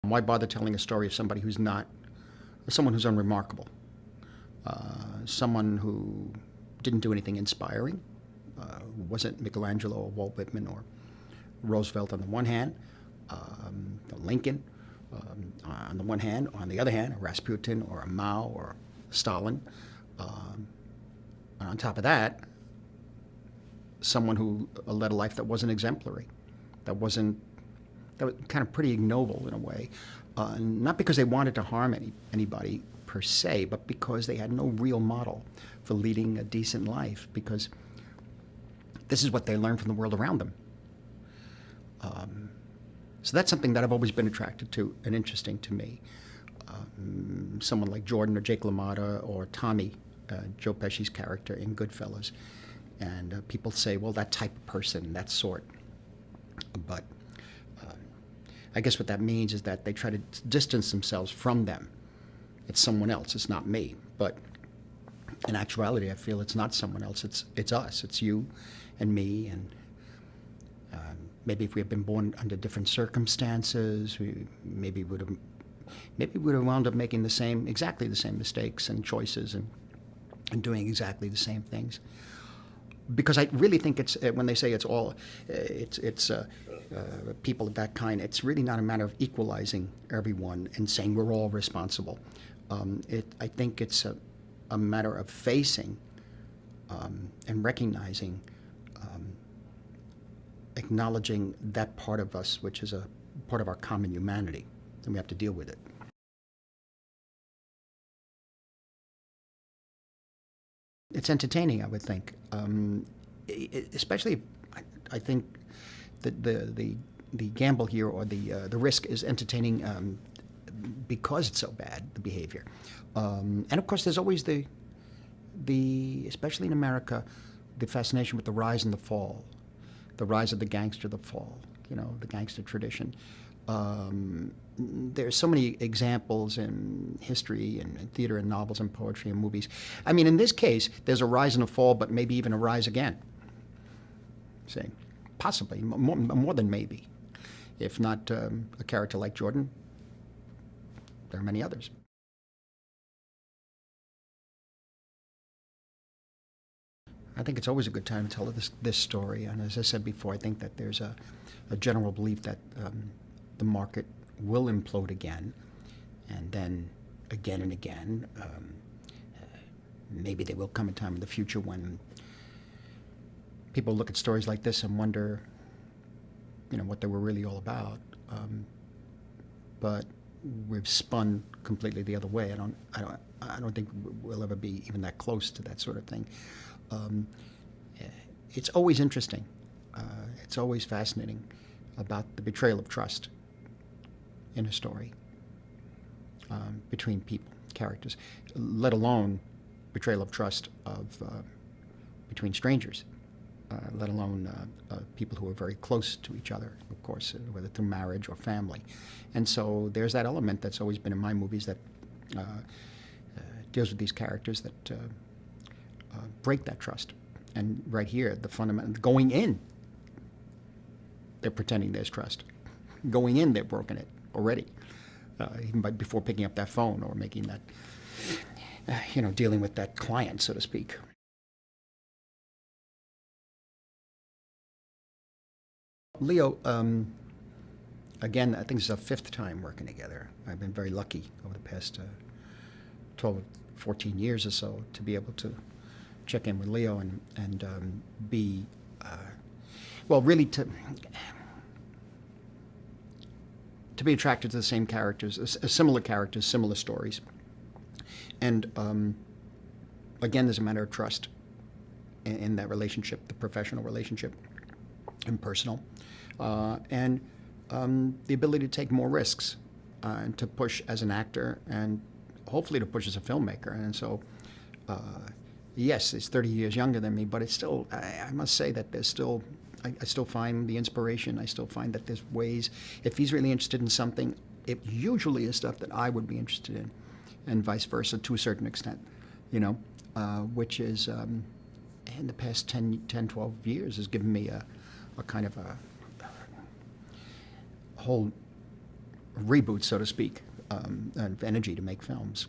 Why bother telling a story of somebody who's not, someone who's unremarkable, someone who didn't do anything inspiring, who wasn't Michelangelo or Walt Whitman or Roosevelt on the one hand, Lincoln on the one hand, on the other hand, a Rasputin or a Mao or Stalin. And on top of that, someone who led a life that wasn't exemplary, that was kind of pretty ignoble in a way, not because they wanted to harm anybody per se, but because they had no real model for leading a decent life, because this is what they learned from the world around them. So that's something that I've always been attracted to and interesting to me. Someone like Jordan or Jake LaMotta or Tommy, Joe Pesci's character in Goodfellas. And people say, well, that type of person, that sort. But I guess what that means is that they try to distance themselves from them. It's someone else, it's not me. But in actuality, I feel it's not someone else, it's us, it's you and me. And maybe if we had been born under different circumstances, maybe we would have wound up making exactly the same mistakes and choices and doing exactly the same things. Because I really think it's, when they say it's people of that kind, it's really not a matter of equalizing everyone and saying we're all responsible. I think it's a matter of facing and recognizing, acknowledging that part of us, which is a part of our common humanity, and we have to deal with it. It's entertaining, I would think. Especially, I think that the gamble here, or the risk, is entertaining because it's so bad, the behavior. And of course, there's always especially in America, the fascination with the rise and the fall, the rise of the gangster, the fall, the gangster tradition. There's so many examples in history and theater and novels and poetry and movies. I mean, in this case, there's a rise and a fall, but maybe even a rise again. See, possibly, more than maybe. If not a character like Jordan, there are many others. I think it's always a good time to tell this story. And as I said before, I think that there's a general belief that the market will implode again, and then again and again. Maybe there will come a time in the future when people look at stories like this and wonder, what they were really all about. But we've spun completely the other way. I don't think we'll ever be even that close to that sort of thing. It's always interesting. It's always fascinating about the betrayal of trust in a story between people, characters, let alone betrayal of trust between strangers, let alone people who are very close to each other, of course, whether through marriage or family. And so there's that element that's always been in my movies that deals with these characters that break that trust. And right here, the fundamental, going in, they're pretending there's trust. Going in, they've broken it already, even before picking up that phone or making that, dealing with that client, so to speak. Leo, again, I think this is our 5th time working together. I've been very lucky over the past 12, 14 years or so to be able to check in with Leo and be, really to be attracted to the same characters, similar characters, similar stories. And again, there's a matter of trust in that relationship, the professional relationship and personal. And the ability to take more risks and to push as an actor and hopefully to push as a filmmaker. And so, yes, he's 30 years younger than me, but it's still, I must say that there's still, I still find the inspiration. I still find that there's ways, if he's really interested in something, it usually is stuff that I would be interested in, and vice versa to a certain extent, which is, in the past 10, 12 years has given me a kind of a whole reboot, so to speak, of energy to make films.